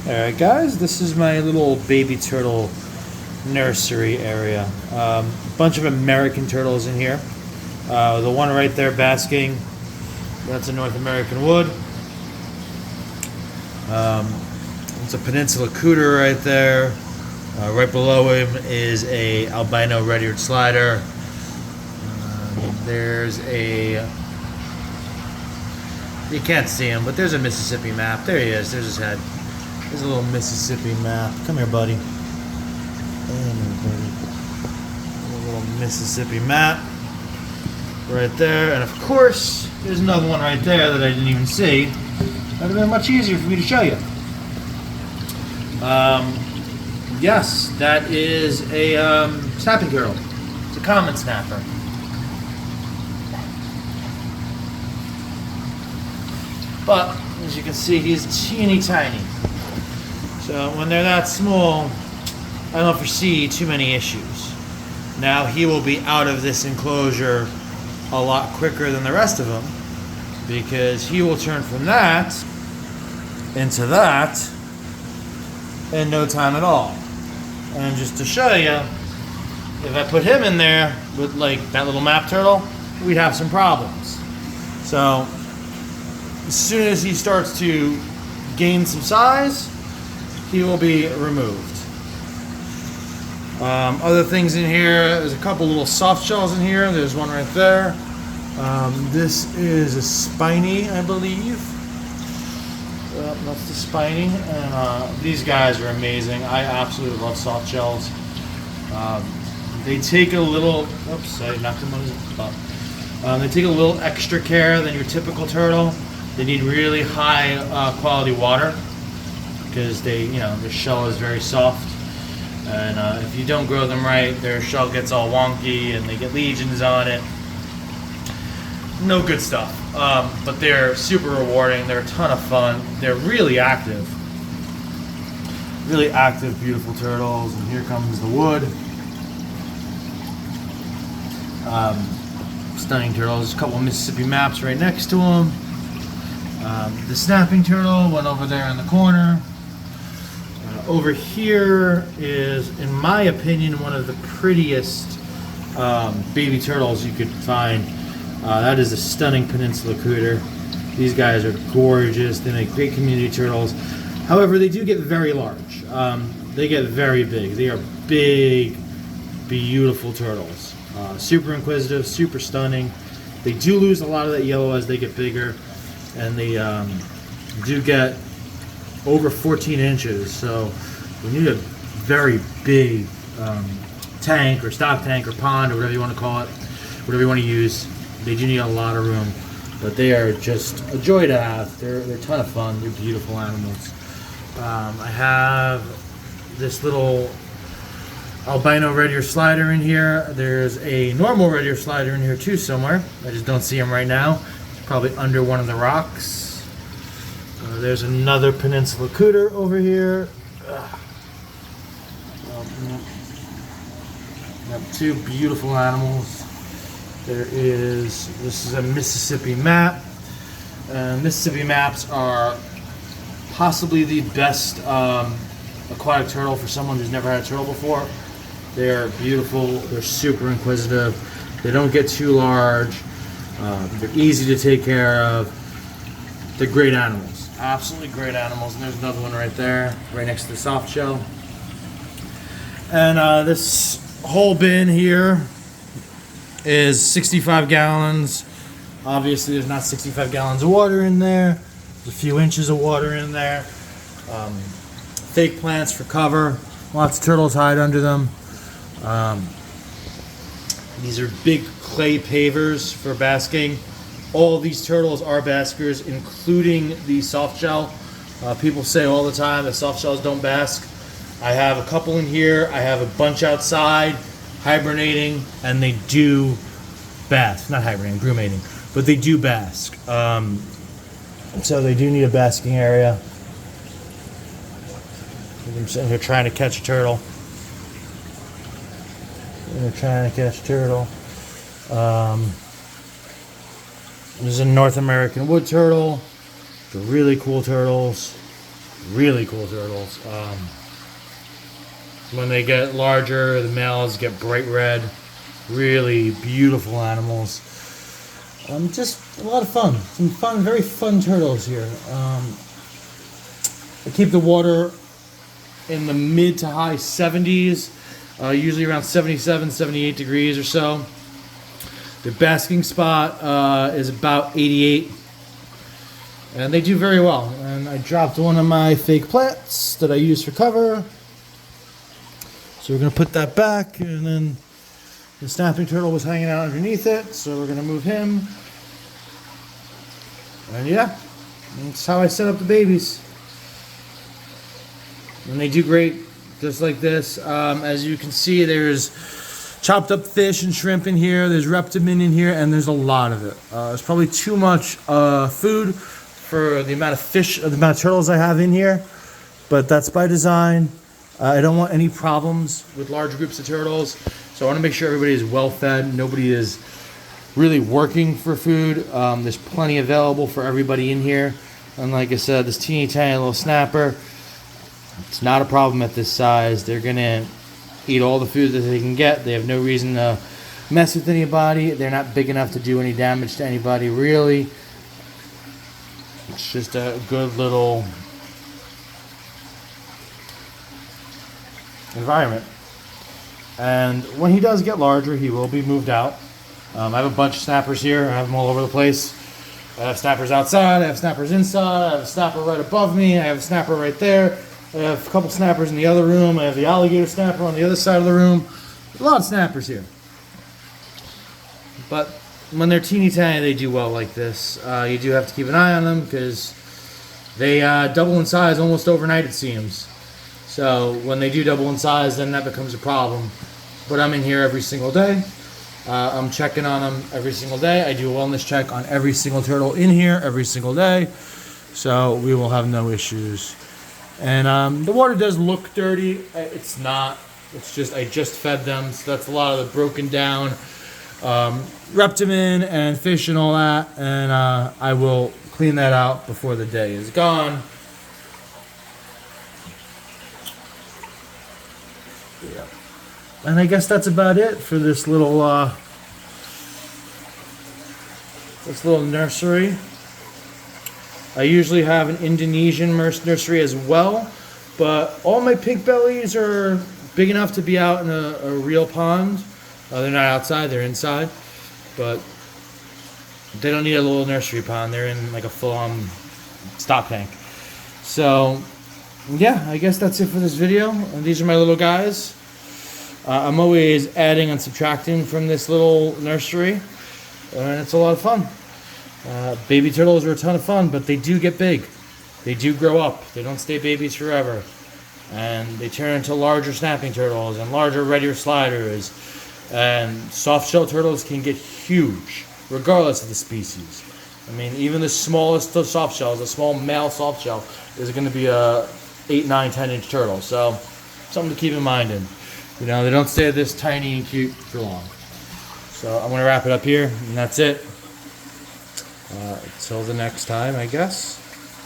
Alright guys, this is my little baby turtle nursery area. Bunch of American turtles in here. The one right there basking, that's a North American wood. It's a peninsula cooter right there. Right below him is a albino red-eared slider. There's a... You can't see him, but there's a Mississippi map. There he is. There's his head. There's a little Mississippi map. Come here, buddy. Come here, buddy. A little Mississippi map right there. And of course, there's another one right there that I didn't even see. That would have been much easier for me to show you. Yes, that is a snapping turtle. It's a common snapper. But, as you can see, he's teeny tiny. So when they're that small, I don't foresee too many issues. Now he will be out of this enclosure a lot quicker than the rest of them, because he will turn from that into that in no time at all. And just to show you, if I put him in there with like that little map turtle, we'd have some problems. So as soon as he starts to gain some size, he will be removed. Other things in here, there's a couple little soft shells in here. There's one right there. This is a spiny, I believe. That's the spiny. And these guys are amazing. I absolutely love soft shells. They take a little, oops, I knocked him on his butt. They take a little extra care than your typical turtle. They need really high quality water because their shell is very soft, and if you don't grow them right, their shell gets all wonky and they get lesions on it. No good stuff. But they're super rewarding. They're a ton of fun. They're really active, beautiful turtles. And here comes the wood. Stunning turtles. A couple of Mississippi maps right next to them. The snapping turtle went over there in the corner. Over here is, in my opinion, one of the prettiest baby turtles you could find. That is a stunning peninsula cooter. These guys are gorgeous. They make great community turtles. However, they do get very large. They get very big. They are big, beautiful turtles. Super inquisitive, super stunning. They do lose a lot of that yellow as they get bigger. And they do get over 14 inches, so you need a very big tank or stock tank or pond or whatever you want to call it, whatever you want to use. They do need a lot of room, but they are just a joy to have. They're a ton of fun. They're beautiful animals. I have this little albino red-eared slider in here. There's a normal red-eared slider in here too somewhere. I just don't see him right now. Probably under one of the rocks. There's another peninsula cooter over here. Two beautiful animals. This is a Mississippi map. Mississippi maps are possibly the best aquatic turtle for someone who's never had a turtle before. They're beautiful. They're super inquisitive. They don't get too large. They're easy to take care of. They're great animals. Absolutely great animals. And there's another one right there, right next to the soft shell. And this whole bin here is 65 gallons. Obviously, there's not 65 gallons of water in there. There's a few inches of water in there. Fake plants for cover. Lots of turtles hide under them. These are big clay pavers for basking. All these turtles are baskers, including the soft shell. People say all the time that soft shells don't bask. I have a couple in here. I have a bunch outside hibernating, and they do bask. Not hibernating, brumating, but they do bask. So they do need a basking area. I'm sitting here trying to catch a turtle. They're trying to catch turtle. This is a North American wood turtle. They're really cool turtles. Really cool turtles. When they get larger, the males get bright red. Really beautiful animals. Just a lot of fun. Some fun, very fun turtles here. I keep the water in the mid to high 70s, usually around 77, 78 degrees or so. The basking spot is about 88. And they do very well. And I dropped one of my fake plants that I use for cover. So we're going to put that back, and then the snapping turtle was hanging out underneath it, so we're going to move him. And yeah, that's how I set up the babies. And they do great, just like this. As you can see, there's chopped up fish and shrimp in here. There's reptimin in here, and there's a lot of it. It's probably too much food for the amount of fish, the amount of turtles I have in here, but that's by design. I don't want any problems with large groups of turtles, so I want to make sure everybody is well fed. Nobody is really working for food. There's plenty available for everybody in here. And like I said, this teeny tiny little snapper, it's not a problem at this size. They're going to eat all the food that they can get. They have no reason to mess with anybody. They're not big enough to do any damage to anybody, really. It's just a good little environment. And when he does get larger, he will be moved out. I have a bunch of snappers here. I have them all over the place. I have snappers outside. I have snappers inside. I have a snapper right above me. I have a snapper right there. I have a couple snappers in the other room. I have the alligator snapper on the other side of the room. A lot of snappers here. But when they're teeny tiny, they do well like this. You do have to keep an eye on them because they double in size almost overnight, it seems. So when they do double in size, then that becomes a problem. But I'm in here every single day. I'm checking on them every single day. I do a wellness check on every single turtle in here every single day. So we will have no issues. And the water does look dirty. It's not. It's just, I just fed them. So that's a lot of the broken down reptimin and fish and all that. And I will clean that out before the day is gone. Yeah. And I guess that's about it for this little nursery. I usually have an Indonesian nursery as well, but all my pink bellies are big enough to be out in a real pond. They're not outside, they're inside, but they don't need a little nursery pond. They're in like a full-on stock tank. So yeah, I guess that's it for this video. And these are my little guys. I'm always adding and subtracting from this little nursery, and it's a lot of fun. Baby turtles are a ton of fun, but they do get big. They do grow up. They don't stay babies forever. And they turn into larger snapping turtles and larger red ear sliders. And soft shell turtles can get huge, regardless of the species. I mean, even the smallest of soft shells, a small male soft shell, is going to be a 8, 9, 10-inch turtle. So something to keep in mind. And you know, they don't stay this tiny and cute for long. So I'm going to wrap it up here, and that's it. Until the next time, I guess.